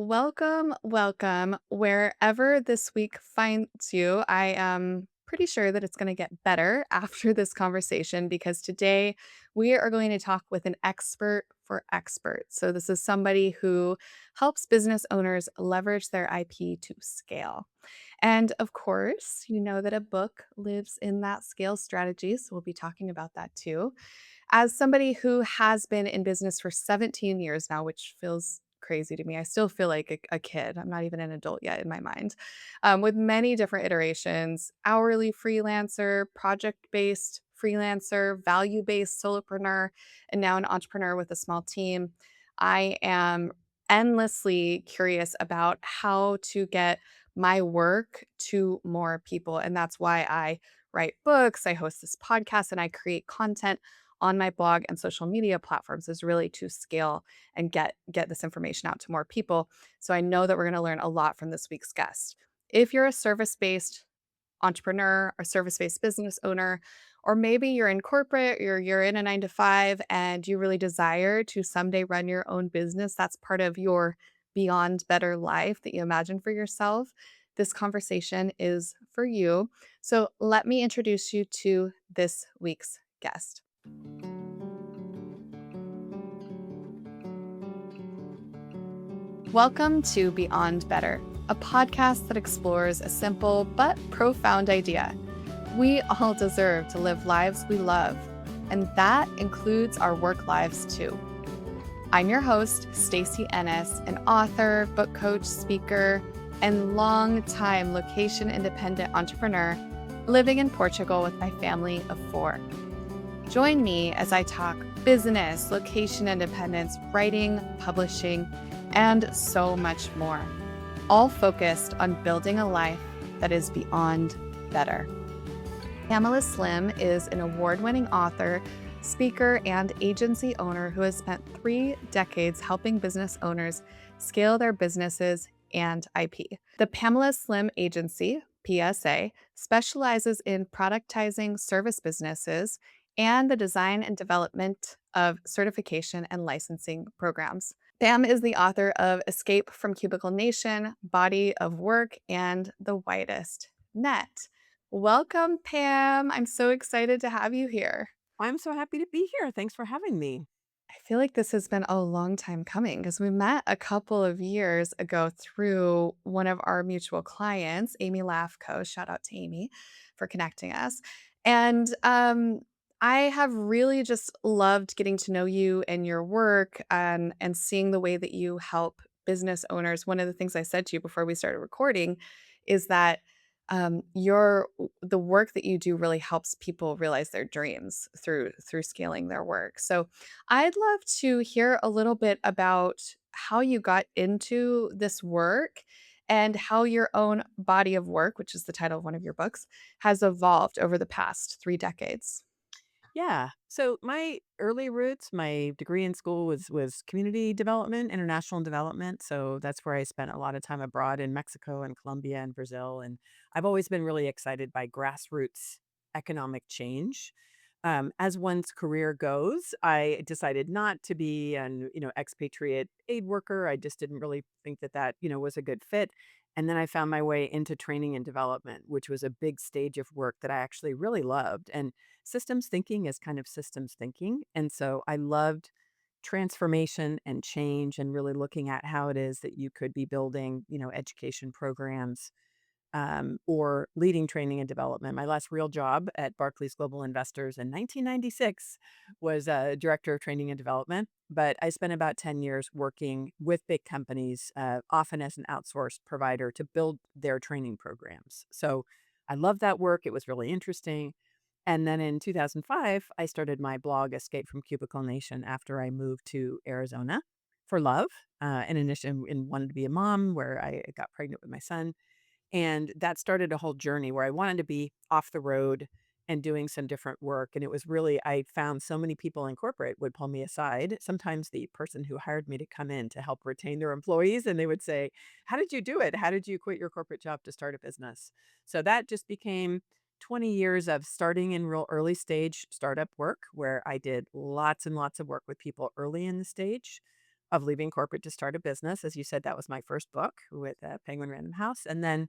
Welcome, welcome. Wherever this week finds you, I am pretty sure that it's going to get better after this conversation because today we are going to talk with an expert for experts. So, this is somebody who helps business owners leverage their IP to scale. And of course, you know that a book lives in that scale strategy. So, we'll be talking about that too. As somebody who has been in business for 17 years now, which feels crazy to me, I still feel like a kid. I'm not even an adult yet in my mind. With many different iterations hourly freelancer, project based freelancer, value based solopreneur, and now an entrepreneur with a small team. I am endlessly curious about how to get my work to more people. And that's why I write books, I host this podcast, and I create content on my blog and social media platforms is really to scale and get this information out to more people. So I know that we're going to learn a lot from this week's guest. If you're a service-based entrepreneur or service-based business owner, or maybe you're in corporate, you're in a 9 to 5 and you really desire to someday run your own business, that's part of your beyond better life that you imagine for yourself. This conversation is for you. So let me introduce you to this week's guest. Welcome to Beyond Better, a podcast that explores a simple but profound idea. We all deserve to live lives we love, and that includes our work lives too. I'm your host, Stacey Ennis, an author, book coach, speaker, and long-time location-independent entrepreneur living in Portugal with my family of 4. Join me as I talk business, location independence, writing, publishing, and so much more, all focused on building a life that is beyond better. Pamela Slim is an award-winning author, speaker, and agency owner who has spent 3 decades helping business owners scale their businesses and IP. The Pamela Slim Agency, PSA, specializes in productizing service businesses and the design and development of certification and licensing programs. Pam is the author of Escape from Cubicle Nation, Body of Work, and The Widest Net. Welcome, Pam. I'm so excited to have you here. I'm so happy to be here. Thanks for having me. I feel like this has been a long time coming because we met a couple of years ago through one of our mutual clients, Amy Lafco. Shout out to Amy for connecting us. And I have really just loved getting to know you and your work and seeing the way that you help business owners. One of the things I said to you before we started recording is that your the work that you do really helps people realize their dreams through scaling their work. So I'd love to hear a little bit about how you got into this work and how your own body of work, which is the title of one of your books, has evolved over the past 3 decades. Yeah. So my early roots, my degree in school was community development, international development. So that's where I spent a lot of time abroad in Mexico and Colombia and Brazil. And I've always been really excited by grassroots economic change. As one's career goes, I decided not to be an expatriate aid worker. I just didn't really think that was a good fit. And then I found my way into training and development, which was a big stage of work that I actually really loved. And systems thinking is kind of systems thinking. And so I loved transformation and change and really looking at how it is that you could be building education programs or leading training and development. My last real job at Barclays Global Investors in 1996 was director of training and development. But I spent about 10 years working with big companies, often as an outsourced provider to build their training programs. So I loved that work. It was really interesting. And then in 2005, I started my blog, Escape from Cubicle Nation, after I moved to Arizona for love and initially and wanted to be a mom, where I got pregnant with my son. And that started a whole journey where I wanted to be off the road and doing some different work. And it was really, I found so many people in corporate would pull me aside. Sometimes the person who hired me to come in to help retain their employees, and they would say, "How did you do it? How did you quit your corporate job to start a business?" So that just became 20 years of starting in real early stage startup work where I did lots and lots of work with people early in the stage. of leaving corporate to start a business. As you said, that was my first book with Penguin Random House. And then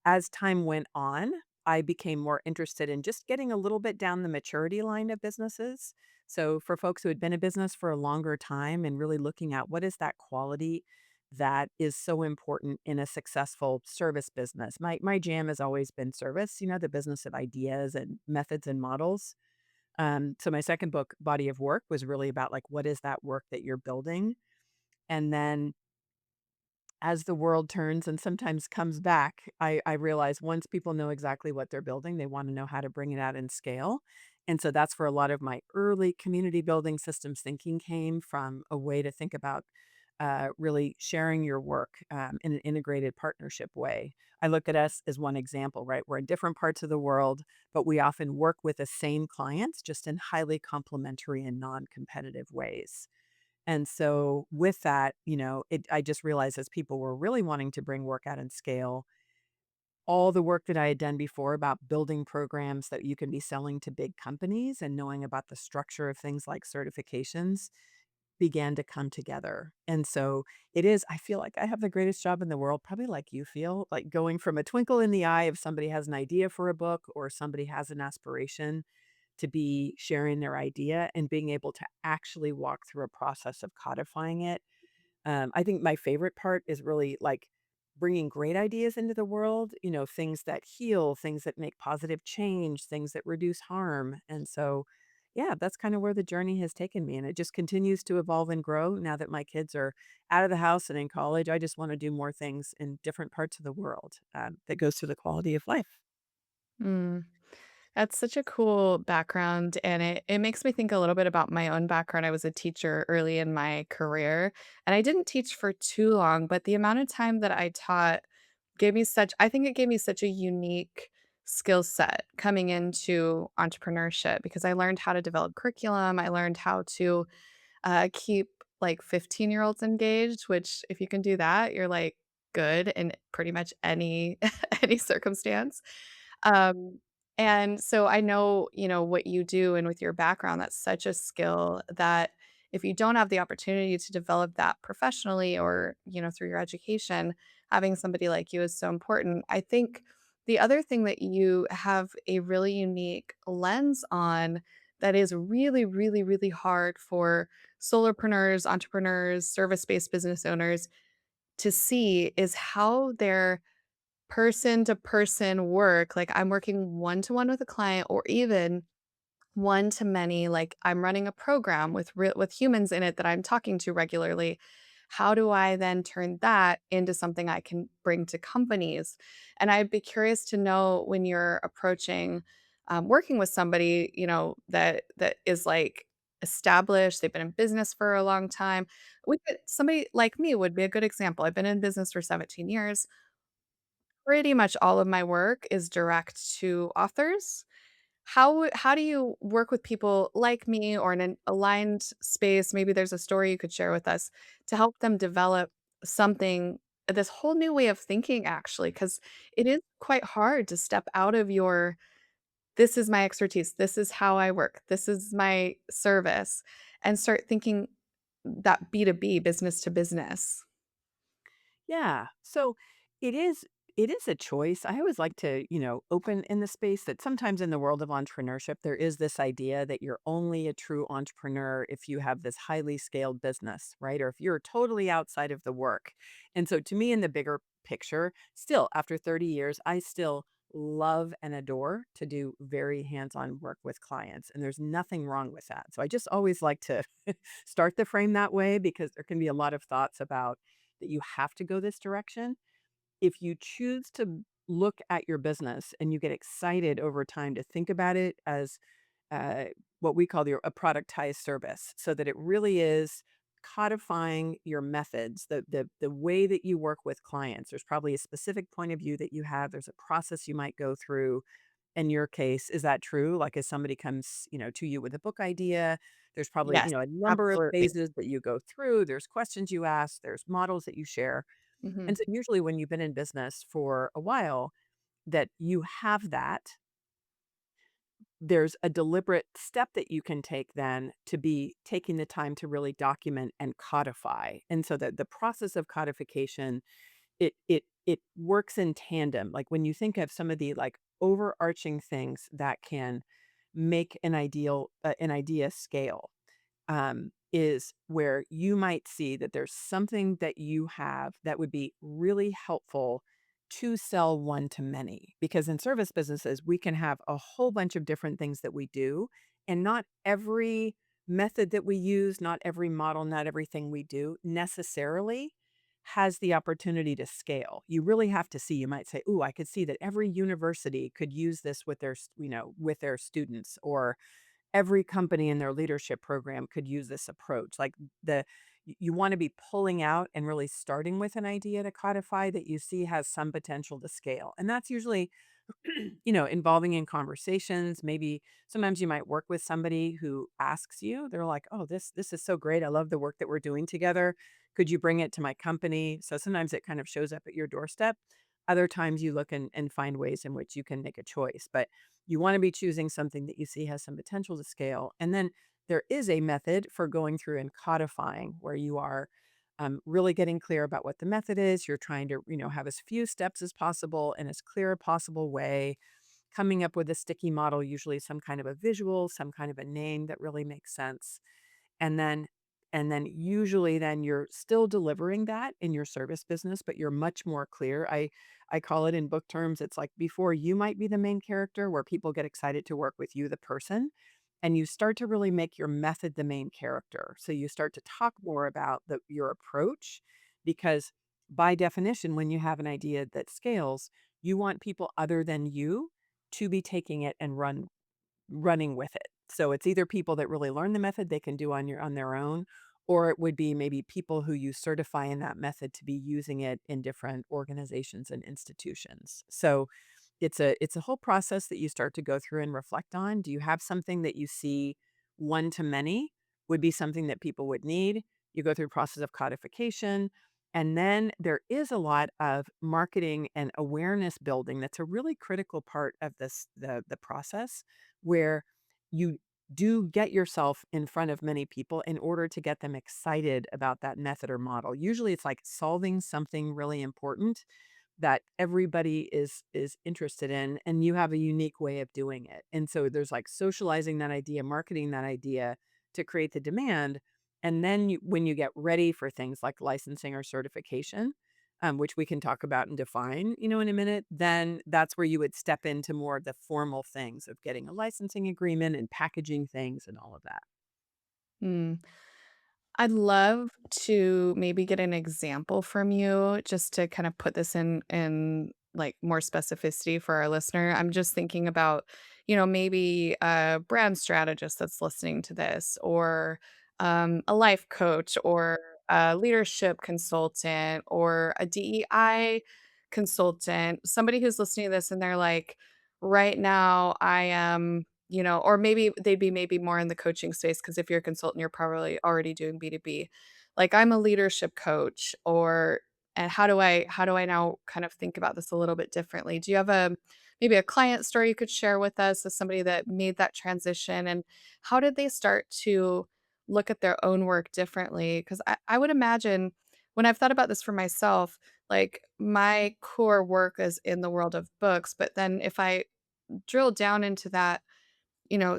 as time went on, I became more interested in just getting a little bit down the maturity line of businesses. So, for folks who had been in business for a longer time and really looking at what is that quality that is so important in a successful service business. My jam has always been service, the business of ideas and methods and models. So my second book, Body of Work, was really about like what is that work that you're building? And then as the world turns and sometimes comes back, I realize once people know exactly what they're building, they want to know how to bring it out and scale. And so that's where a lot of my early community building systems thinking came from a way to think about really sharing your work in an integrated partnership way. I look at us as one example, right? We're in different parts of the world, but we often work with the same clients, just in highly complementary and non competitive ways. And so with that, I just realized as people were really wanting to bring work out and scale, all the work that I had done before about building programs that you can be selling to big companies and knowing about the structure of things like certifications began to come together. And so I feel like I have the greatest job in the world, probably like you feel, like going from a twinkle in the eye if somebody has an idea for a book or somebody has an aspiration to be sharing their idea and being able to actually walk through a process of codifying it. I think my favorite part is really like bringing great ideas into the world, things that heal, things that make positive change, things that reduce harm. And so, yeah, that's kind of where the journey has taken me. And it just continues to evolve and grow now that my kids are out of the house and in college. I just want to do more things in different parts of the world that goes to the quality of life. Mm. That's such a cool background, and it makes me think a little bit about my own background. I was a teacher early in my career, and I didn't teach for too long, but the amount of time that I taught gave me such I think it gave me such a unique skill set coming into entrepreneurship because I learned how to develop curriculum, I learned how to keep, like, 15-year-olds engaged, which if you can do that, you're, like, good in pretty much any any circumstance. Um, and so I know, what you do and with your background, that's such a skill that if you don't have the opportunity to develop that professionally or, through your education, having somebody like you is so important. I think the other thing that you have a really unique lens on that is really, really, really hard for solopreneurs, entrepreneurs, service-based business owners to see is how their person to person work, like I'm working one to one with a client or even one to many, like I'm running a program with humans in it that I'm talking to regularly. How do I then turn that into something I can bring to companies? And I'd be curious to know when you're approaching working with somebody, that is like established, they've been in business for a long time. Somebody like me would be a good example. I've been in business for 17 years. Pretty much all of my work is direct to authors. How do you work with people like me or in an aligned space? Maybe there's a story you could share with us to help them develop something this whole new way of thinking actually, because it is quite hard to step out of your, "This is my expertise, this is how I work, this is my service," and start thinking that B2B, business to business. Yeah. So it is it is a choice. I always like to, open in the space that sometimes in the world of entrepreneurship, there is this idea that you're only a true entrepreneur if you have this highly scaled business, right? Or if you're totally outside of the work. And so to me, in the bigger picture, still after 30 years, I still love and adore to do very hands-on work with clients. And there's nothing wrong with that. So I just always like to start the frame that way because there can be a lot of thoughts about that you have to go this direction. If you choose to look at your business and you get excited over time to think about it as uh, what we call a productized service, so that it really is codifying your methods, the way that you work with clients. There's probably a specific point of view that you have. There's a process you might go through. In your case, is that true? Like, as somebody comes, to you with a book idea, there's probably, Yes, a number of absolutely. phases that you go through. There's questions you ask, there's models that you share. And Mhm. so usually when you've been in business for a while, that you have that. there's a deliberate step that you can take then to be taking the time to really document and codify. And so that the process of codification, it works in tandem. Like when you think of some of the like overarching things that can make an idea scale, is where you might see that there's something that you have that would be really helpful to sell one to many. Because in service businesses, we can have a whole bunch of different things that we do, and not every method that we use, not every model, not everything we do necessarily has the opportunity to scale. You really have to see. You might say, "Ooh, I could see that every university could use this with with their students," or every company in their leadership program could use this approach. Like you want to be pulling out and really starting with an idea to codify that you see has some potential to scale. And that's usually involving in conversations. Maybe sometimes you might work with somebody who asks you, they're like, "Oh, this is so great. I love the work that we're doing together. Could you bring it to my company?" So sometimes it kind of shows up at your doorstep. Other times you look and find ways in which you can make a choice. But you want to be choosing something that you see has some potential to scale. And then there is a method for going through and codifying where you are really getting clear about what the method is. You're trying to, have as few steps as possible in as clear a possible way, coming up with a sticky model, usually some kind of a visual, some kind of a name that really makes sense. And then usually then you're still delivering that in your service business, but you're much more clear. I call it in book terms, it's like before you might be the main character where people get excited to work with you, the person, and you start to really make your method the main character. So you start to talk more about your approach because by definition, when you have an idea that scales, you want people other than you to be taking it and running with it. So it's either people that really learn the method they can do on their own, or it would be maybe people who you certify in that method to be using it in different organizations and institutions. So it's a whole process that you start to go through and reflect on. Do you have something that you see one to many would be something that people would need? You go through a process of codification. And then there is a lot of marketing and awareness building that's a really critical part of the process where you do get yourself in front of many people in order to get them excited about that method or model. Usually it's like solving something really important that everybody is interested in, and you have a unique way of doing it. And so there's like socializing that idea, marketing that idea to create the demand. And then when you get ready for things like licensing or certification, which we can talk about and define, in a minute, then that's where you would step into more of the formal things of getting a licensing agreement and packaging things and all of that. Hmm. I'd love to maybe get an example from you just to kind of put this in like more specificity for our listener. I'm just thinking about, maybe a brand strategist that's listening to this or a life coach or a leadership consultant or a DEI consultant, somebody who's listening to this and they're like, right now I am or maybe they'd be maybe more in the coaching space because if you're a consultant, you're probably already doing B2B. Like I'm a leadership coach or and how do I now kind of think about this a little bit differently? Do you have maybe a client story you could share with us as somebody that made that transition and how did they start to look at their own work differently? Because I would imagine when I've thought about this for myself, like my core work is in the world of books, but then if I drill down into that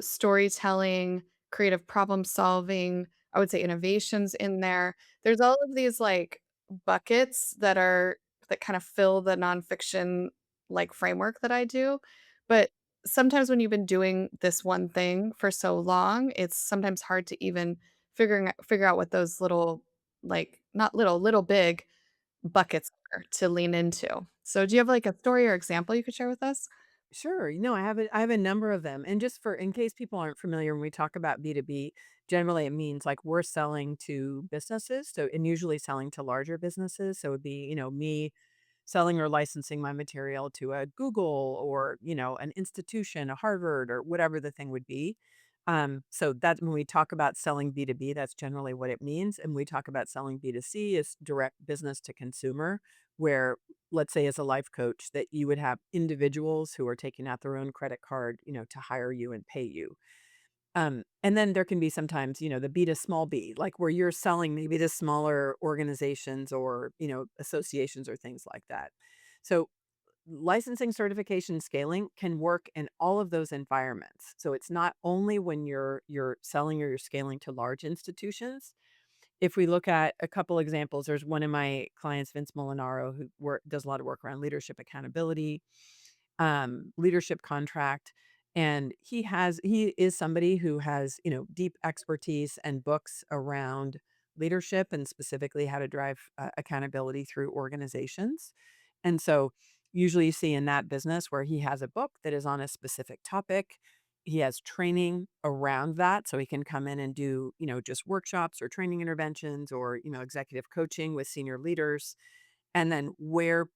storytelling, creative problem solving, I would say innovations in there. There's all of these like buckets that kind of fill the nonfiction like framework that I do. But sometimes when you've been doing this one thing for so long, it's sometimes hard to even figure out what those little like not little big buckets are to lean into. So do you have like a story or example you could share with us? Sure. I have a number of them. And just for in case people aren't familiar, when we talk about B2B, generally it means like we're selling to businesses. So and usually selling to larger businesses. So it would be, me selling or licensing my material to a Google or, an institution, a Harvard or whatever the thing would be. So that when we talk about selling B2B, that's generally what it means. And we talk about selling B2C is direct business to consumer, where, let's say, as a life coach, that you would have individuals who are taking out their own credit card, to hire you and pay you. And then there can be sometimes, the B to small b, like where you're selling maybe to smaller organizations or, associations or things like that. So licensing, certification, scaling can work in all of those environments. So it's not only when you're selling or you're scaling to large institutions. If we look at a couple examples, there's one of my clients, Vince Molinaro, who does a lot of work around leadership accountability, leadership contract. And he is somebody who has, deep expertise and books around leadership and specifically how to drive accountability through organizations. And so usually you see in that business where he has a book that is on a specific topic. He has training around that. So he can come in and do, just workshops or training interventions or, executive coaching with senior leaders. And then where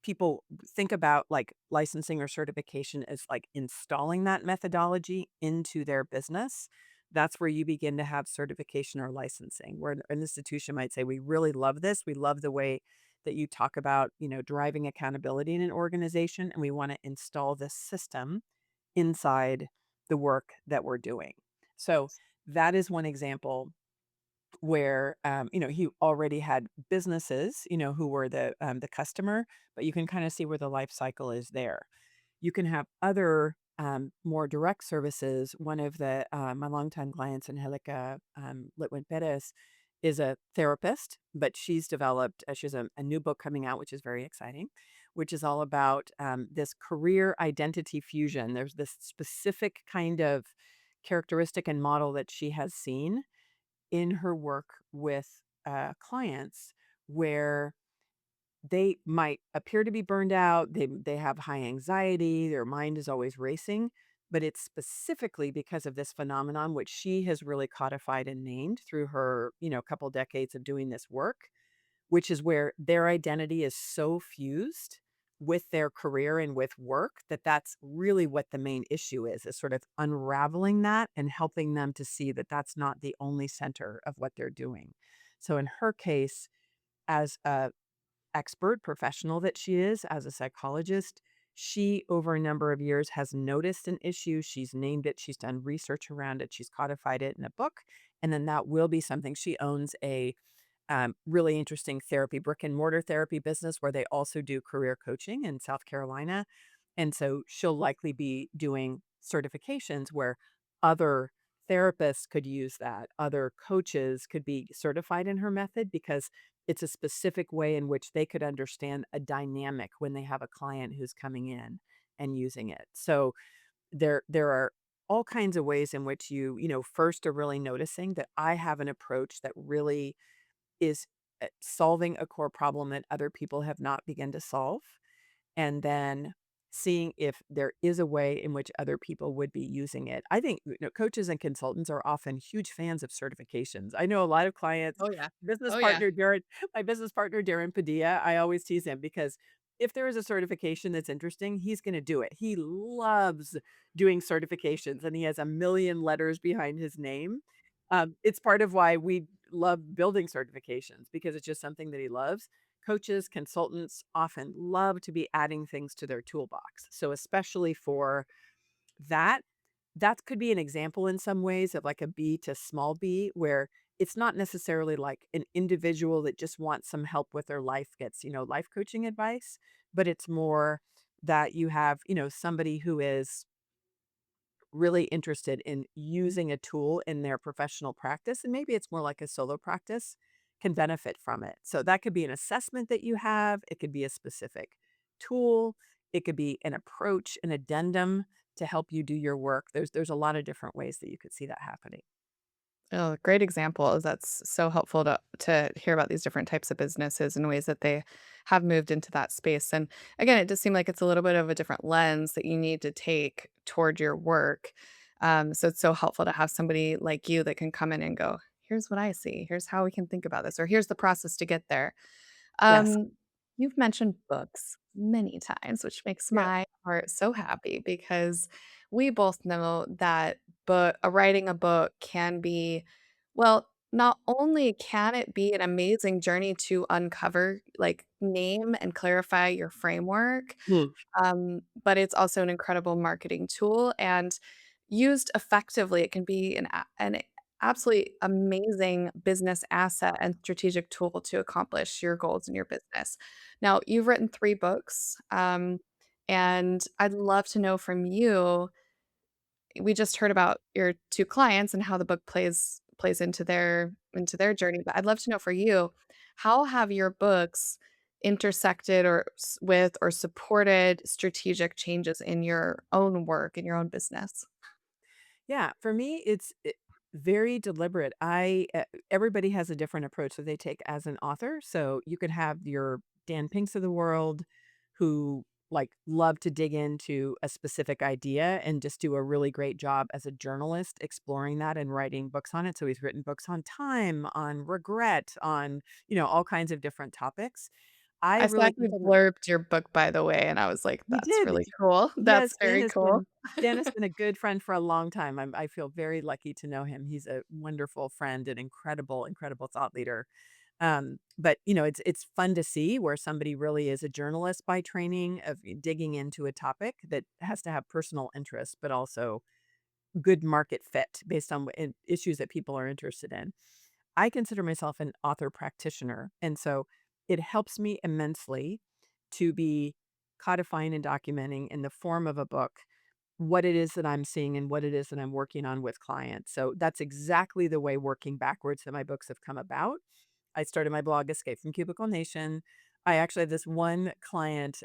people think about like licensing or certification as like installing that methodology into their business, that's where you begin to have certification or licensing, where an institution might say, we really love this. We love the way that you talk about, driving accountability in an organization, and we want to install this system inside the work that we're doing. So that is one example where, he already had businesses, who were the customer, but you can kind of see where the life cycle is there. You can have other, more direct services. One of my longtime clients, Angelica Litwin Perez, is a therapist, but she's developed, she has a new book coming out, which is very exciting, which is all about this career identity fusion. There's this specific kind of characteristic and model that she has seen in her work with clients where they might appear to be burned out. They have high anxiety. Their mind is always racing, but it's specifically because of this phenomenon, which she has really codified and named through her, couple decades of doing this work, which is where their identity is so fused with their career and with work that that's really what the main issue is sort of unraveling that and helping them to see that that's not the only center of what they're doing. So in her case, as a expert professional that she is, as a psychologist, she over a number of years has noticed an issue. She's named it, she's done research around it, she's codified it in a book, and then that will be something. She owns a really interesting therapy, brick and mortar therapy business where they also do career coaching in South Carolina. And so she'll likely be doing certifications where other therapists could use that. Other coaches could be certified in her method because it's a specific way in which they could understand a dynamic when they have a client who's coming in and using it. So there are all kinds of ways in which first are really noticing that I have an approach that really is, solving a core problem that other people have not begun to solve, and then seeing if there is a way in which other people would be using it. I think, coaches and consultants are often huge fans of certifications. I know a lot of clients, Oh, yeah. business Oh, yeah. partner Darren my business partner, Darren Padilla, I always tease him because if there is a certification that's interesting, he's gonna do it. He loves doing certifications, and he has a million letters behind his name. It's part of why we love building certifications because it's just something that he loves. Coaches, consultants often love to be adding things to their toolbox. So especially for that, that could be an example in some ways of like a B to small b, where it's not necessarily like an individual that just wants some help with their life gets, life coaching advice, but it's more that you have, somebody who is really interested in using a tool in their professional practice, and maybe it's more like a solo practice, can benefit from it. So that could be an assessment that you have, it could be a specific tool, it could be an approach, an addendum to help you do your work. There's a lot of different ways that you could see that happening. Oh, great example. That's so helpful to hear about these different types of businesses and ways that they have moved into that space. And again, it does seem like it's a little bit of a different lens that you need to take toward your work. So it's so helpful to have somebody like you that can come in and go, here's what I see. Here's how we can think about this, or here's the process to get there. Yes. Um, you've mentioned books many times, which makes Yeah. my heart so happy because we both know that writing a book can be, well, not only can it be an amazing journey to uncover, like, name and clarify your framework, Mm. but it's also an incredible marketing tool, and used effectively, it can be an absolutely amazing business asset and strategic tool to accomplish your goals in your business. Now, you've written 3 books, and I'd love to know from you. We just heard about your 2 clients and how the book plays into their journey, but I'd love to know for you, how have your books intersected or with or supported strategic changes in your own work, in your own business? Yeah, for me, very deliberate. Everybody has a different approach that they take as an author. So you could have your Dan Pinks of the world who like love to dig into a specific idea and just do a really great job as a journalist exploring that and writing books on it. So he's written books on time, on regret, on, all kinds of different topics. I I saw really you come from blurbed your book, by the way, and I was like, You "That's did. really cool. Yes, That's very cool." Dan has been a good friend for a long time. I feel very lucky to know him. He's a wonderful friend and incredible, incredible thought leader. But it's fun to see where somebody really is a journalist by training of digging into a topic that has to have personal interest, but also good market fit based on issues that people are interested in. I consider myself an author practitioner. And so it helps me immensely to be codifying and documenting in the form of a book what it is that I'm seeing and what it is that I'm working on with clients. So that's exactly the way working backwards that my books have come about. I started my blog Escape from Cubicle Nation. I actually have this one client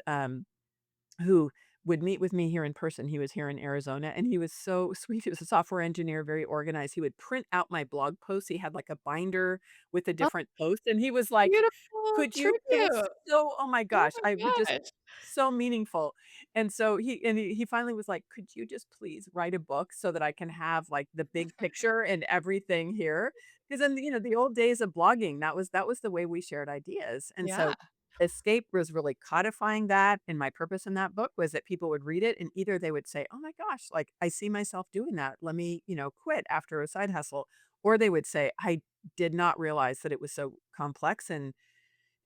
who would meet with me here in person. He was here in Arizona and he was so sweet. He was a software engineer, very organized. He would print out my blog posts. He had like a binder with the Oh, different posts and he was like, beautiful "Could you please?" tribute. Oh my Oh gosh, I would my just gosh. so meaningful. And so he finally was like, "Could you just please write a book so that I can have like the big picture and everything here?" Because in the old days of blogging, that was the way we shared ideas. And Yeah. so Escape was really codifying that, and my purpose in that book was that people would read it and either they would say, "Oh my gosh, like I see myself doing that. Let me, quit after a side hustle." Or they would say, "I did not realize that it was so complex and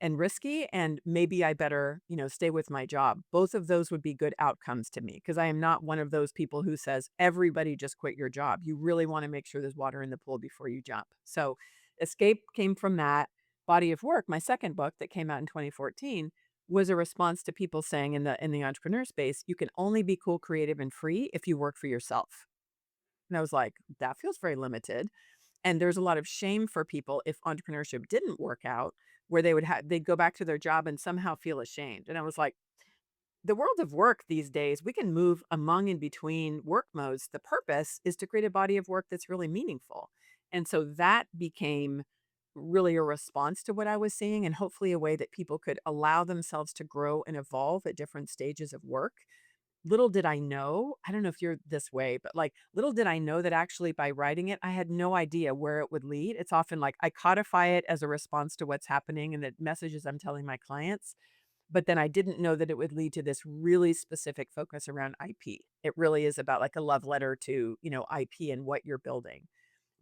risky and maybe I better, stay with my job." Both of those would be good outcomes to me because I am not one of those people who says everybody just quit your job. You really want to make sure there's water in the pool before you jump. So, Escape came from that body of work. My second book that came out in 2014 was a response to people saying in the entrepreneur space, you can only be cool, creative and free if you work for yourself. And I was like, that feels very limited. And there's a lot of shame for people if entrepreneurship didn't work out, where they'd go back to their job and somehow feel ashamed. And I was like, the world of work these days, we can move among and between work modes. The purpose is to create a body of work that's really meaningful. And so that became really a response to what I was seeing and hopefully a way that people could allow themselves to grow and evolve at different stages of work. Little did I know, I don't know if you're this way, but, like, little did I know that actually by writing it, I had no idea where it would lead. It's often like I codify it as a response to what's happening and the messages I'm telling my clients, but then I didn't know that it would lead to this really specific focus around IP. It really is about, like, a love letter to, IP and what you're building.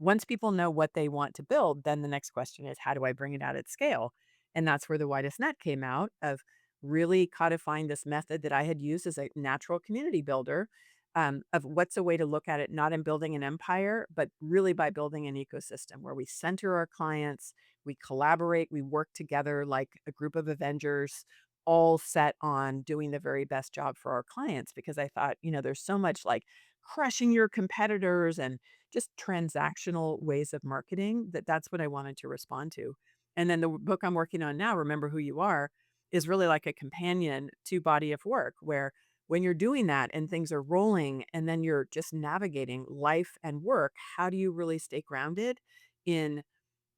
Once people know what they want to build, then the next question is, how do I bring it out at scale? And that's where the Widest Net came out of really codifying this method that I had used as a natural community builder, of what's a way to look at it, not in building an empire, but really by building an ecosystem where we center our clients, we collaborate, we work together like a group of Avengers, all set on doing the very best job for our clients. Because I thought, there's so much like crushing your competitors and just transactional ways of marketing that's what I wanted to respond to. And then the book I'm working on now, Remember Who You Are, is really like a companion to body of work where when you're doing that and things are rolling and then you're just navigating life and work, how do you really stay grounded in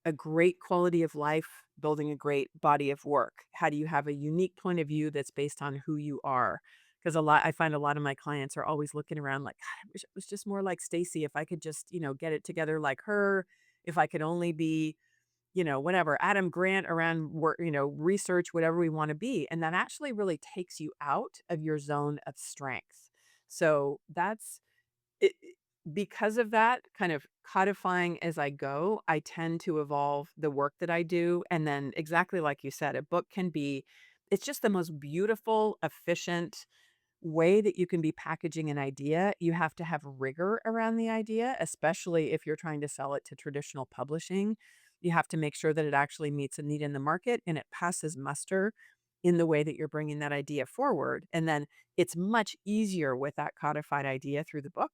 a great quality of life, building a great body of work? How do you have a unique point of view that's based on who you are? Because I find a lot of my clients are always looking around like, "God, I wish it was just more like Stacy. If I could just, get it together like her, if I could only be, whatever, Adam Grant around work, research, whatever we want to be." And that actually really takes you out of your zone of strength. So that's it. because of that, kind of codifying as I go, I tend to evolve the work that I do. And then, exactly like you said, a book can be, it's just the most beautiful, efficient way that you can be packaging an idea. You have to have rigor around the idea, especially if you're trying to sell it to traditional publishing. You have to make sure that it actually meets a need in the market and it passes muster in the way that you're bringing that idea forward. And then it's much easier with that codified idea through the book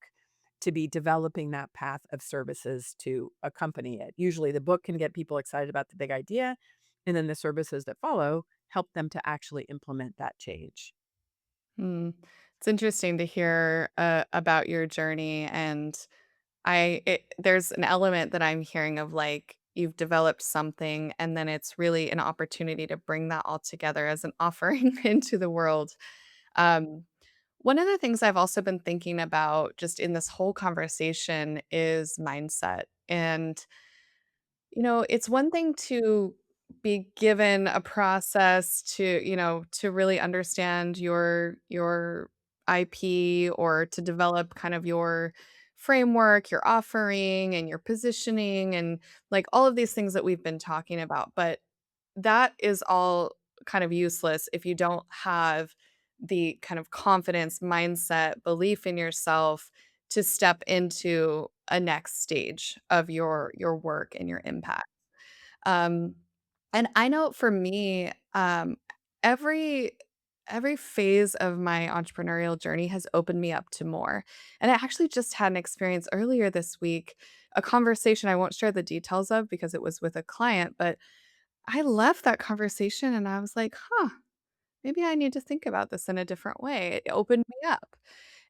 to be developing that path of services to accompany it. Usually the book can get people excited about the big idea, and then the services that follow help them to actually implement that change. Hmm. It's interesting to hear about your journey, and there's an element that I'm hearing of like you've developed something, and then it's really an opportunity to bring that all together as an offering into the world. Um, One of the things I've also been thinking about just in this whole conversation is mindset. And it's one thing to be given a process to really understand your IP or to develop kind of your framework, your offering and your positioning and like all of these things that we've been talking about. But that is all kind of useless if you don't have the kind of confidence, mindset, belief in yourself to step into a next stage of your work and your impact. Um, and I know for me, every every phase of my entrepreneurial journey has opened me up to more. And I actually just had an experience earlier this week, a conversation I won't share the details of because it was with a client, but I left that conversation and I was like, "Huh, maybe I need to think about this in a different way." It opened me up.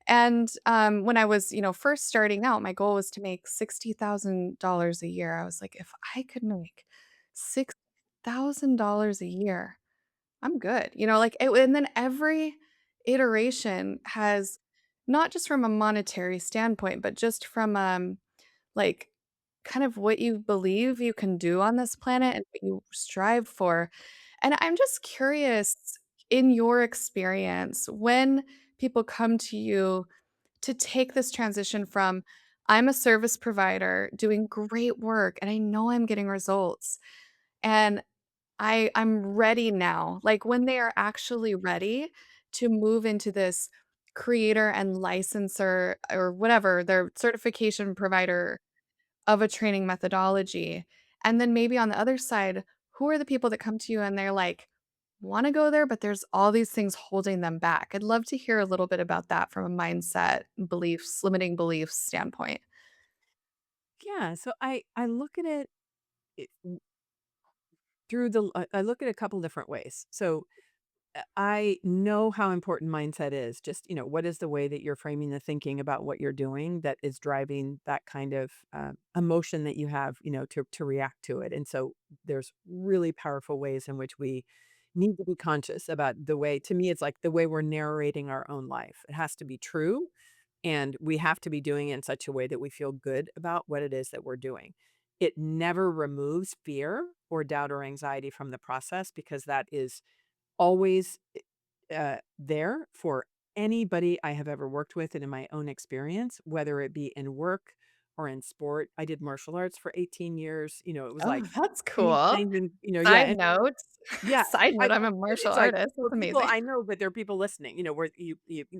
And, when I was, first starting out, my goal was to make $60,000 a year. I was like, "If I could make $60,000 a year, I'm good." Like, and then every iteration has not just from a monetary standpoint, but just from, like, kind of what you believe you can do on this planet and what you strive for. And I'm just curious, in your experience, when people come to you to take this transition from, "I'm a service provider doing great work, and I know I'm getting results, and I'm ready now." Like, when they are actually ready to move into this creator and licenser or whatever, their certification provider of a training methodology. And then maybe on the other side, who are the people that come to you and they're like, wanna go there, but there's all these things holding them back? I'd love to hear a little bit about that from a mindset, beliefs, limiting beliefs standpoint. Yeah, so I look at it through I look at it a couple different ways. So I know how important mindset is. Just, what is the way that you're framing the thinking about what you're doing that is driving that kind of emotion that you have, to react to it. And so there's really powerful ways in which we need to be conscious about the way, to me, it's like the way we're narrating our own life. It has to be true. And we have to be doing it in such a way that we feel good about what it is that we're doing. It never removes fear or doubt or anxiety from the process because that is always there for anybody I have ever worked with and in my own experience, whether it be in work or in sport. I did martial arts for 18 years. It was Oh, like that's any cool. kind of, yeah. Side And note yeah, side I note, I'm know, a but martial it's like artist. for That's people amazing. I know, but there are people listening, where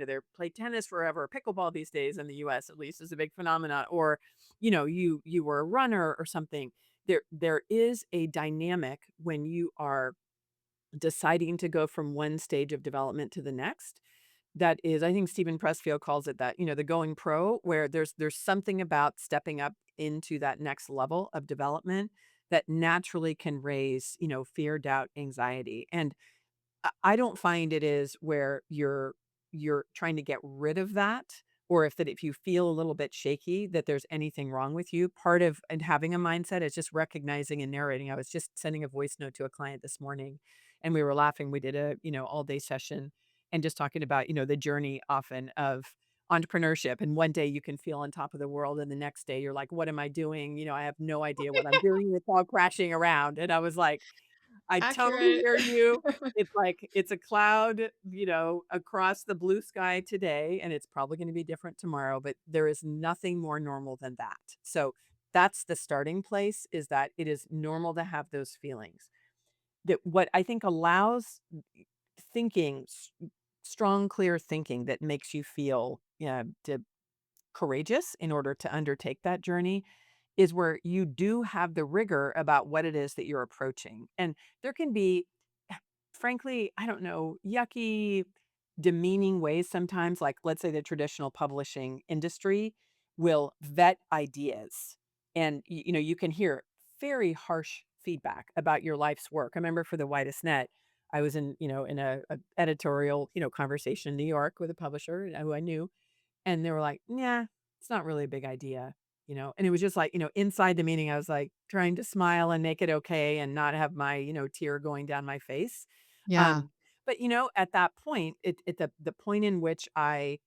they're play tennis forever. Pickleball these days in the US at least is a big phenomenon. Or, you were a runner or something. There is a dynamic when you are deciding to go from one stage of development to the next. That is, I think Stephen Pressfield calls it that, the going pro, where there's something about stepping up into that next level of development that naturally can raise, fear, doubt, anxiety. And I don't find it is where you're trying to get rid of that, or if you feel a little bit shaky that there's anything wrong with you. Part of and having a mindset is just recognizing and narrating. I was just sending a voice note to a client this morning and we were laughing. We did a, all day session and just talking about, the journey often of entrepreneurship. And one day you can feel on top of the world and the next day you're like, what am I doing? I have no idea what I'm doing. It's all crashing around. And I was like, I totally Accurate. hear you. It's like it's a cloud, across the blue sky today, and it's probably gonna be different tomorrow, but there is nothing more normal than that. So, that's the starting place, is that it is normal to have those feelings. That what I think allows thinking, strong, clear thinking that makes you feel, yeah, courageous in order to undertake that journey is where you do have the rigor about what it is that you're approaching. And there can be, frankly, I don't know, yucky, demeaning ways sometimes. Like, let's say the traditional publishing industry will vet ideas, and you can hear very harsh feedback about your life's work. I remember for the Widest Net, I was in a editorial conversation in New York with a publisher who I knew, and they were like, "Yeah, it's not really a big idea." And it was just like, inside the meeting, I was like trying to smile and make it okay and not have my, tear going down my face. Yeah. Um, but at that point, at the point in which I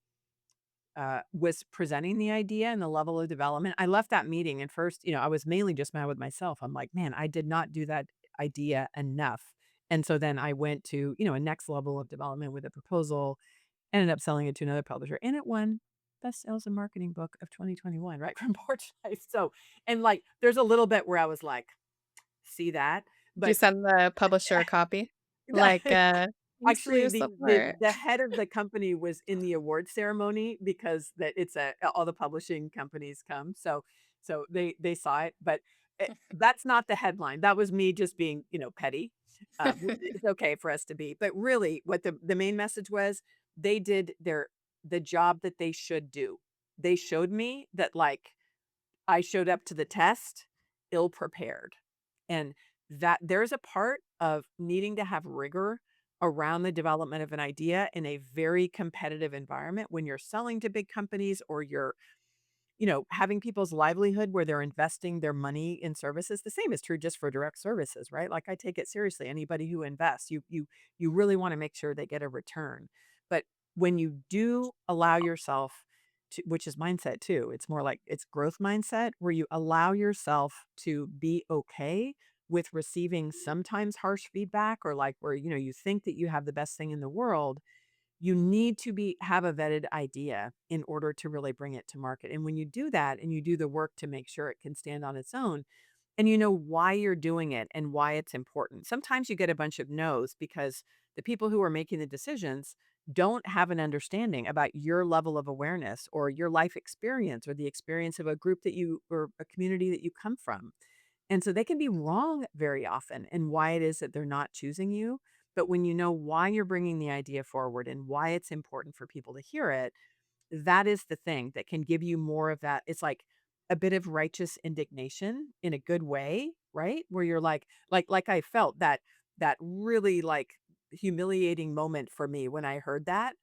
was presenting the idea and the level of development, I left that meeting and first, I was mainly just mad with myself. I'm like, man, I did not do that idea enough. And so then I went to, a next level of development with a proposal. Ended up selling it to another publisher, and it won Best Sales and Marketing Book of 2021, right, from Porchlight. So and, like, there's a little bit where I was like, "See that?" Did you But send the publisher a copy? that Like, "Thanks for actually, your the support." the head of the company was in the award ceremony because that it's all the publishing companies come, so they saw it, but, that's not the headline. That was me just being, petty. Which it's okay for us to be, but really what the main message was, they did the job that they should do. They showed me that, like, I showed up to the test ill prepared, and that there's a part of needing to have rigor around the development of an idea in a very competitive environment when you're selling to big companies or you're having people's livelihood where they're investing their money in services. The same is true just for direct services, right? Like, I take it seriously. Anybody who invests, you really want to make sure they get a return. But when you do allow yourself to, which is mindset too, it's more like it's growth mindset, where you allow yourself to be okay with receiving sometimes harsh feedback, or like where you think that you have the best thing in the world, you need to have a vetted idea in order to really bring it to market. And when you do that and you do the work to make sure it can stand on its own, and you know why you're doing it and why it's important. Sometimes you get a bunch of no's because the people who are making the decisions don't have an understanding about your level of awareness or your life experience or the experience of a group that you or a community that you come from. And so they can be wrong very often in why it is that they're not choosing you. But when you know why you're bringing the idea forward and why it's important for people to hear it, that is the thing that can give you more of that. It's like a bit of righteous indignation in a good way, right? Where you're like I felt that really like humiliating moment for me when I heard that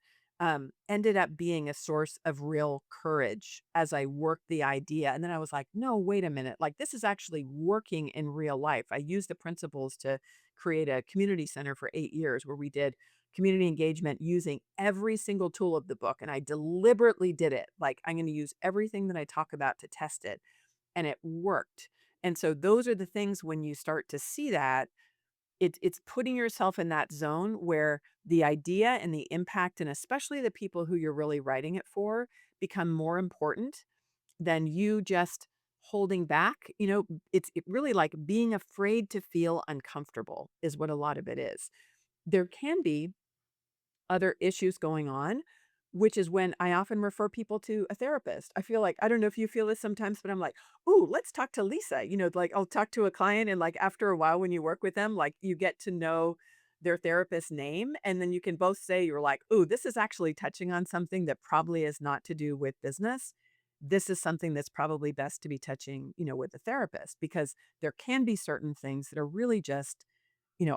ended up being a source of real courage as I worked the idea. And then I was like, no, wait a minute. Like, this is actually working in real life. I used the principles to create a community center for 8 years where we did community engagement using every single tool of the book. And I deliberately did it. Like, I'm going to use everything that I talk about to test it. And it worked. And so those are the things when you start to see that, it's putting yourself in that zone where the idea and the impact, and especially the people who you're really writing it for, become more important than you just holding back. It's really like being afraid to feel uncomfortable is what a lot of it is. There can be other issues going on, which is when I often refer people to a therapist. I feel like, I don't know if you feel this sometimes, but I'm like, "Ooh, let's talk to Lisa." Like, I'll talk to a client, and like after a while when you work with them, like you get to know their therapist's name, and then you can both say you're like, "Ooh, this is actually touching on something that probably is not to do with business. This is something that's probably best to be touching, with a therapist, because there can be certain things that are really just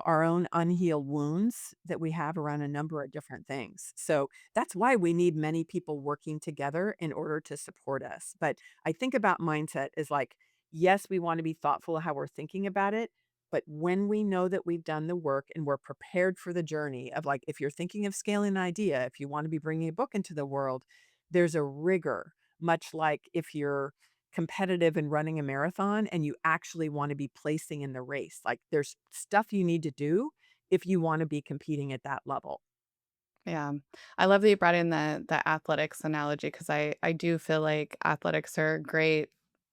our own unhealed wounds that we have around a number of different things. So that's why we need many people working together in order to support us. But I think about mindset as like, yes, we want to be thoughtful of how we're thinking about it. But when we know that we've done the work and we're prepared for the journey of, like, if you're thinking of scaling an idea, if you want to be bringing a book into the world, there's a rigor, much like if you're competitive and running a marathon and you actually want to be placing in the race. Like there's stuff you need to do if you want to be competing at that level. Yeah. I love that you brought in the athletics analogy because I do feel like athletics are a great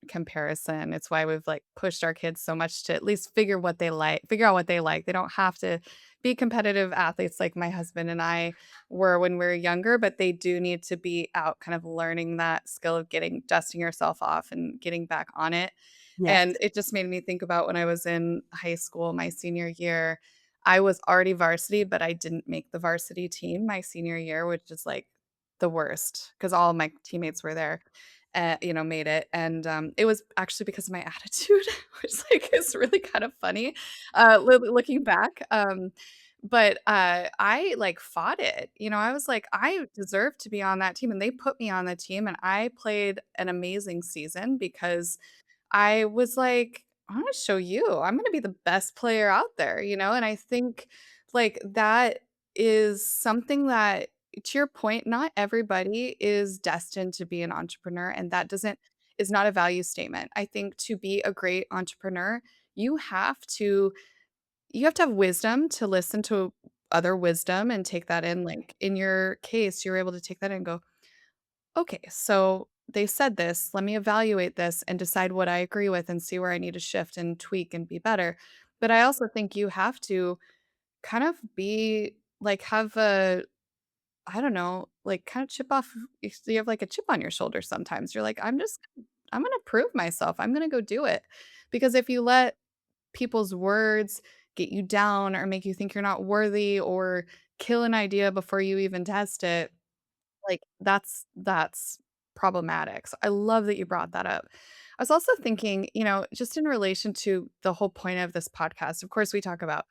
comparison. It's why we've like pushed our kids so much to at least figure out what they like. They don't have to be competitive athletes like my husband and I were when we were younger, but they do need to be out kind of learning that skill of getting dusting yourself off and getting back on it. Yes. And it just made me think about when I was in high school, my senior year, I was already varsity, but I didn't make the varsity team my senior year, which is like the worst because all my teammates were there, made it. And it was actually because of my attitude, which like is really kind of funny looking back. But I like fought it. I was like, I deserve to be on that team. And they put me on the team, and I played an amazing season because I was like, "I'm gonna show you. I'm gonna be the best player out there," and I think, like, that is something that to your point, not everybody is destined to be an entrepreneur, and that doesn't is not a value statement. I think to be a great entrepreneur, you have to you have to have wisdom to listen to other wisdom and take that in, like, in your case, you're able to take that in and go, okay, so they said this. Let me evaluate this and decide what I agree with and see where I need to shift and tweak and be better. But I also think you have to kind of be like, have a, I don't know, like kind of chip off. You have like a chip on your shoulder sometimes. You're like, I'm going to prove myself. I'm going to go do it. Because if you let people's words get you down or make you think you're not worthy or kill an idea before you even test it, like, that's problematic, so I love that you brought that up. I was also thinking, just in relation to the whole point of this podcast, of course, we talk about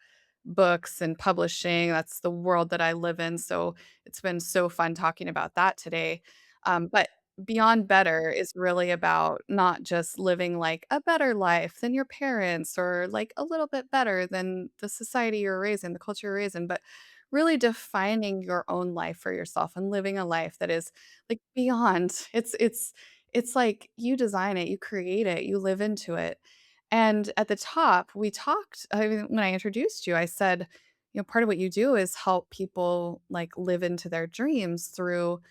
books and publishing, that's the world that I live in, so it's been so fun talking about that today, but Beyond Better is really about not just living, like, a better life than your parents or, like, a little bit better than the society you're raised in, the culture you're raised in, but really defining your own life for yourself and living a life that is, like, beyond. It's like you design it, you create it, you live into it. And at the top, we talked I mean, when I introduced you, I said, part of what you do is help people, like, live into their dreams through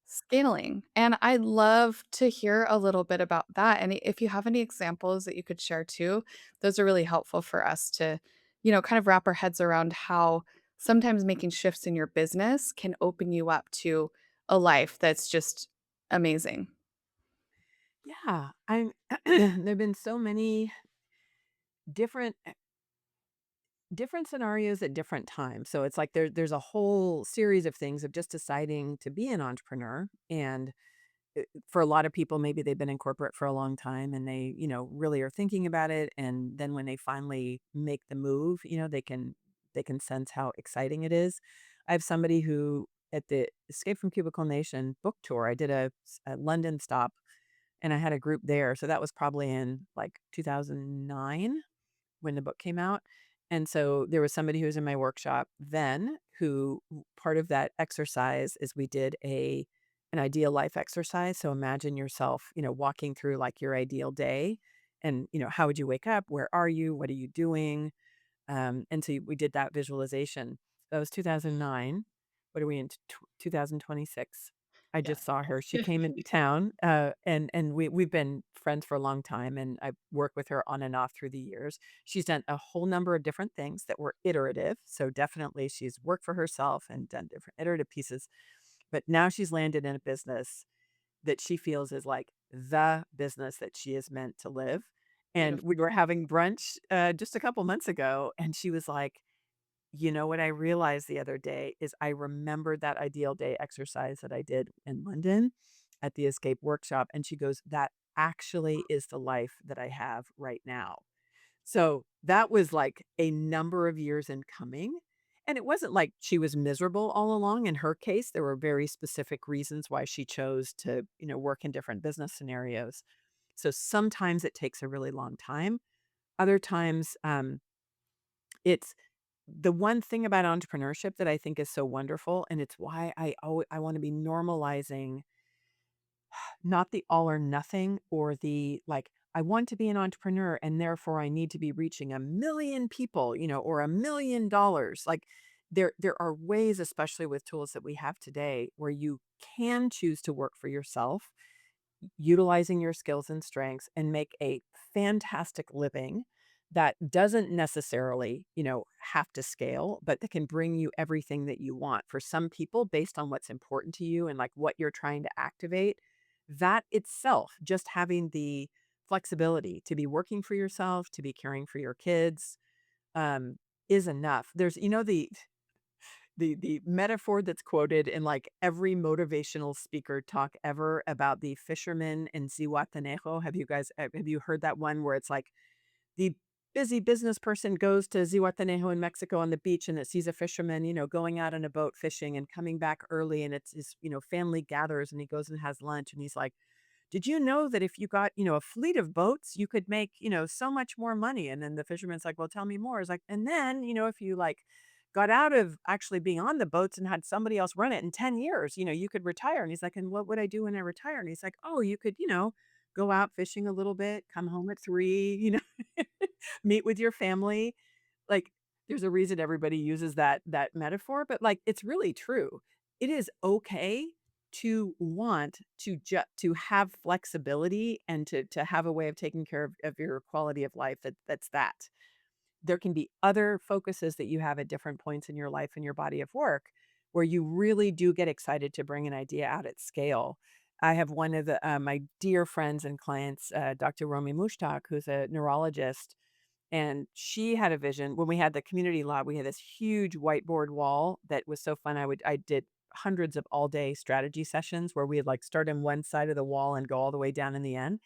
scaling, and I'd love to hear a little bit about that, and if you have any examples that you could share too, those are really helpful for us to, kind of wrap our heads around how sometimes making shifts in your business can open you up to a life that's just amazing. Yeah. I'm there've been so many different different scenarios at different times. So it's like there's a whole series of things of just deciding to be an entrepreneur. And for a lot of people, maybe they've been in corporate for a long time and they, really are thinking about it. And then when they finally make the move, they can sense how exciting it is. I have somebody who at the Escape from Cubicle Nation book tour, I did a London stop and I had a group there. So that was probably in like 2009 when the book came out. And so there was somebody who was in my workshop then who part of that exercise is we did an ideal life exercise. So imagine yourself, walking through like your ideal day and, how would you wake up? Where are you? What are you doing? And so we did that visualization. That was 2009. What are we in 2026? I Yeah. just saw her. She came into town, and we've been friends for a long time, and I worked with her on and off through the years. She's done a whole number of different things that were iterative. So definitely, she's worked for herself and done different iterative pieces. But now she's landed in a business that she feels is like the business that she is meant to live. And Beautiful. we were having brunch just a couple months ago, and she was like, what I realized the other day is I remembered that ideal day exercise that I did in London at the Escape workshop. And she goes, that actually is the life that I have right now. So that was like a number of years in coming. And it wasn't like she was miserable all along. In her case, there were very specific reasons why she chose to, work in different business scenarios. So sometimes it takes a really long time. Other times, it's the one thing about entrepreneurship that I think is so wonderful, and it's why I want to be normalizing not the all or nothing or the like, I want to be an entrepreneur and therefore I need to be reaching a million people, or $1 million. Like there are ways, especially with tools that we have today, where you can choose to work for yourself, utilizing your skills and strengths and make a fantastic living that doesn't necessarily, have to scale, but that can bring you everything that you want. For some people, based on what's important to you and like what you're trying to activate, that itself, just having the flexibility to be working for yourself, to be caring for your kids, um, is enough. There's, the metaphor that's quoted in, like, every motivational speaker talk ever about the fisherman in Zihuatanejo. Have you heard that one where it's like the busy business person goes to Zihuatanejo in Mexico on the beach and it sees a fisherman, going out on a boat fishing and coming back early, and it's his, family gathers and he goes and has lunch and he's like, did you know that if you got, a fleet of boats, you could make, so much more money? And then the fisherman's like, well, tell me more. It's like, and then, if you like got out of actually being on the boats and had somebody else run it in 10 years, you could retire. And he's like, and what would I do when I retire? And he's like, oh, you could, go out fishing a little bit, come home at 3, meet with your family. Like, there's a reason everybody uses that metaphor, but, like, it's really true. It is okay to want to have flexibility and to have a way of taking care of your quality of life that's that. There can be other focuses that you have at different points in your life and your body of work where you really do get excited to bring an idea out at scale. I have one of my dear friends and clients, Dr. Romy Mushtaq, who's a neurologist, and she had a vision when we had the community lab. We had this huge whiteboard wall that was so fun. I did hundreds of all-day strategy sessions where we'd, like, start on one side of the wall and go all the way down in the end.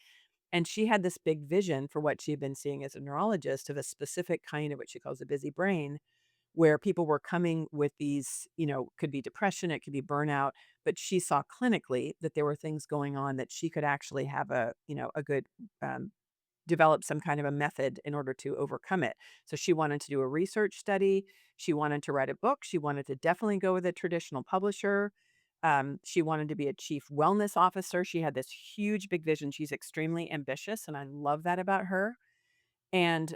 And she had this big vision for what she had been seeing as a neurologist of a specific kind of what she calls a busy brain, where people were coming with these, could be depression, it could be burnout, but she saw clinically that there were things going on that she could actually have a good develop some kind of a method in order to overcome it. So she wanted to do a research study. She wanted to write a book. She wanted to definitely go with a traditional publisher. She wanted to be a chief wellness officer. She had this huge, big vision. She's extremely ambitious, and I love that about her. And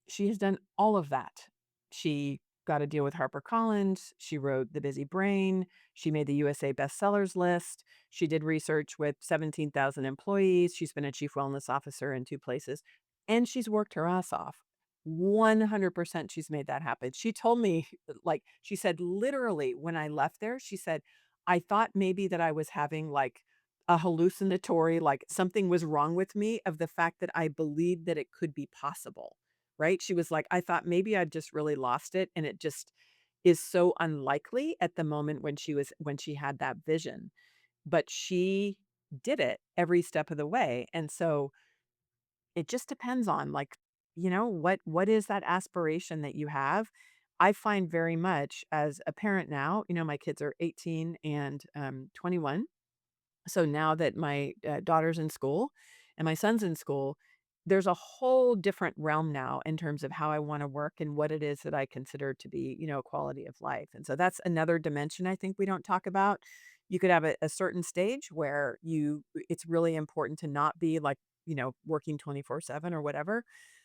she has done all of that. She got a deal with HarperCollins. She wrote The Busy Brain. She made the USA bestsellers list. She did research with 17,000 employees. She's been a chief wellness officer in 2 places, and she's worked her ass off. 100% she's made that happen. She told me, like, she said, literally, when I left there, she said, I thought maybe that I was having like a hallucinatory, like something was wrong with me of the fact that I believed that it could be possible. Right? She was like, "I thought maybe I'd just really lost it," and it just is so unlikely at the moment when she had that vision, but she did it every step of the way, and so it just depends on, like, what is that aspiration that you have? I find very much as a parent now, my kids are 18 and, 21. So now that my, daughter's in school and my son's in school, there's a whole different realm now in terms of how I wanna work and what it is that I consider to be, quality of life, and so that's another dimension I think we don't talk about. You could have a certain stage where it's really important to not be, like, working 24/7 or whatever,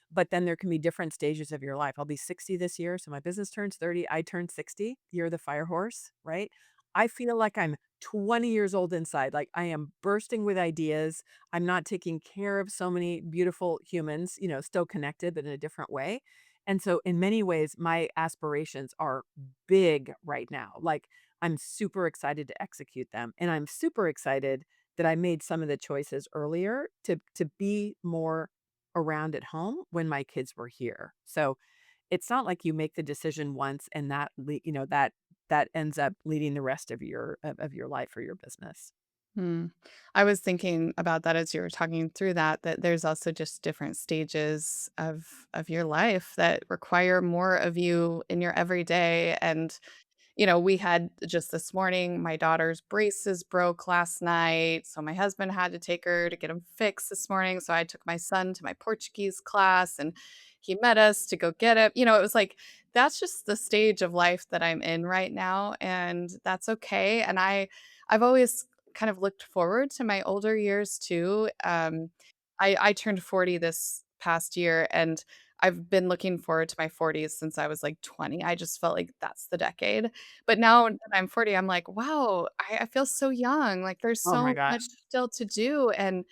but then there can be different stages of your life. I'll be 60 this year, so my business turns 30, I turn 60, year of the fire horse, right? I feel like I'm 20 years old inside. Like I am bursting with ideas. I'm not taking care of so many beautiful humans, still connected, but in a different way. And so, in many ways, my aspirations are big right now. Like, I'm super excited to execute them. And I'm super excited that I made some of the choices earlier to be more around at home when my kids were here. So, it's not like you make the decision once and that ends up leading the rest of your life or your business. Hmm. I was thinking about that as you were talking through that there's also just different stages of your life that require more of you in your everyday. And we had just this morning, my daughter's braces broke last night, so my husband had to take her to get them fixed this morning, so I took my son to my Portuguese class, and he met us to go get it. It was like, that's just the stage of life that I'm in right now, and that's okay, and I've always kind of looked forward to my older years too. I turned 40 this past year, and I've been looking forward to my 40s since I was like 20. I just felt like that's the decade. But now that I'm 40, I'm like, wow, I feel so young. Like there's Oh my so gosh. much still to do. And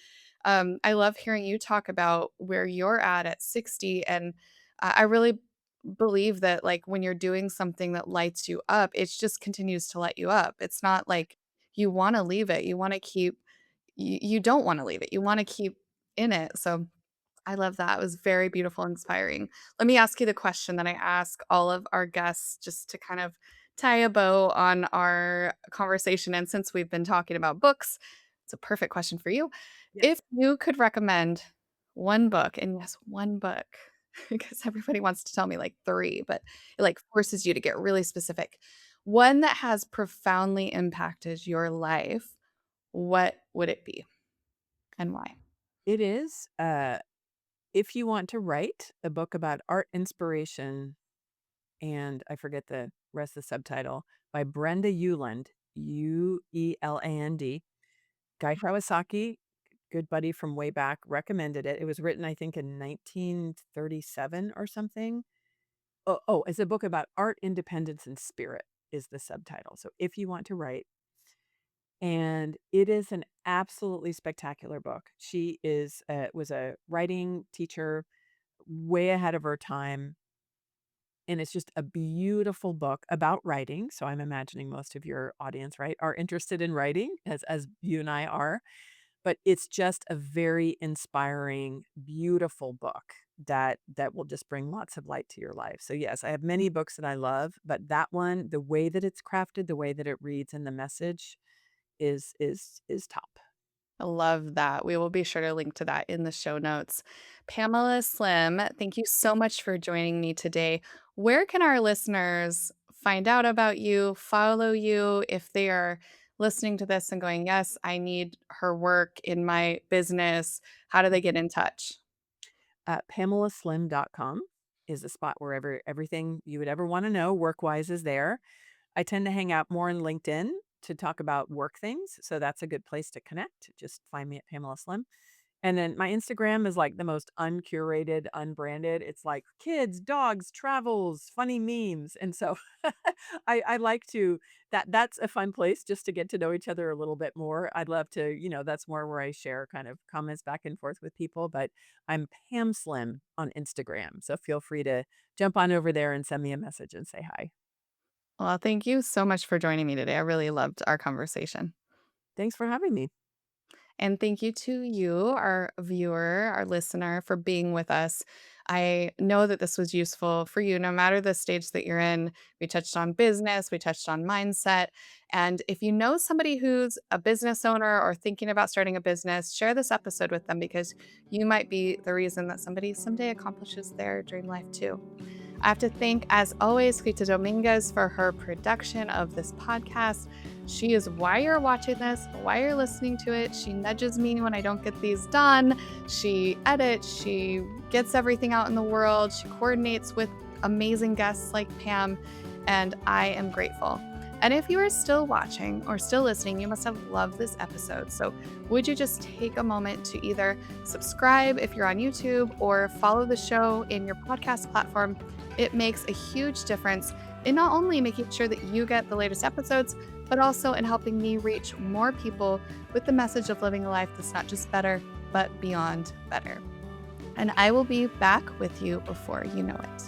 I love hearing you talk about where you're at 60. And I really believe that like when you're doing something that lights you up, it just continues to light you up. It's not like you want to leave it. You want to keep you don't want to leave it. You want to keep in it. So I love that. It was very beautiful, inspiring. Let me ask you the question that I ask all of our guests just to kind of tie a bow on our conversation. And since we've been talking about books, it's a perfect question for you. Yes. If you could recommend one book, and yes, one book, because everybody wants to tell me like three, but it like forces you to get really specific. One that has profoundly impacted your life, what would it be and why? It is. If you want to write a book about art inspiration, and I forget the rest of the subtitle, by Brenda Ueland, Ueland. Guy Kawasaki, good buddy from way back, recommended it. It was written, I think, in 1937 or something. It's a book about art, independence, and spirit is the subtitle. So if you want to write, and it is an absolutely spectacular book. She was a writing teacher way ahead of her time, and it's just a beautiful book about writing. So I'm imagining most of your audience, right, are interested in writing as you and I are. But it's just a very inspiring, beautiful book that will just bring lots of light to your life. So yes, I have many books that I love, but that one, the way that it's crafted, the way that it reads, and the message is top. I love that. We will be sure to link to that in the show notes. Pamela Slim, thank you so much for joining me today. Where can our listeners find out about you, follow you if they are listening to this and going, yes, I need her work in my business? How do they get in touch? PamelaSlim.com is a spot where everything you would ever want to know work-wise is there. I tend to hang out more on LinkedIn to talk about work things, so that's a good place to connect. Just find me at Pamela Slim. And then my Instagram is like the most uncurated, unbranded. It's like kids, dogs, travels, funny memes. And so I like to that's a fun place just to get to know each other a little bit more. I'd love to, that's more where I share kind of comments back and forth with people. But I'm Pam Slim on Instagram. So feel free to jump on over there and send me a message and say hi. Well, thank you so much for joining me today. I really loved our conversation. Thanks for having me. And thank you to you, our viewer, our listener, for being with us. I know that this was useful for you, no matter the stage that you're in. We touched on business, we touched on mindset. And if you know somebody who's a business owner or thinking about starting a business, share this episode with them because you might be the reason that somebody someday accomplishes their dream life too. I have to thank, as always, Rita Dominguez for her production of this podcast. She is why you're watching this, why you're listening to it. She nudges me when I don't get these done. She edits, she gets everything out in the world. She coordinates with amazing guests like Pam, and I am grateful. And if you are still watching or still listening, you must have loved this episode. So, would you just take a moment to either subscribe if you're on YouTube or follow the show in your podcast platform? It makes a huge difference in not only making sure that you get the latest episodes, but also in helping me reach more people with the message of living a life that's not just better, but beyond better. And I will be back with you before you know it.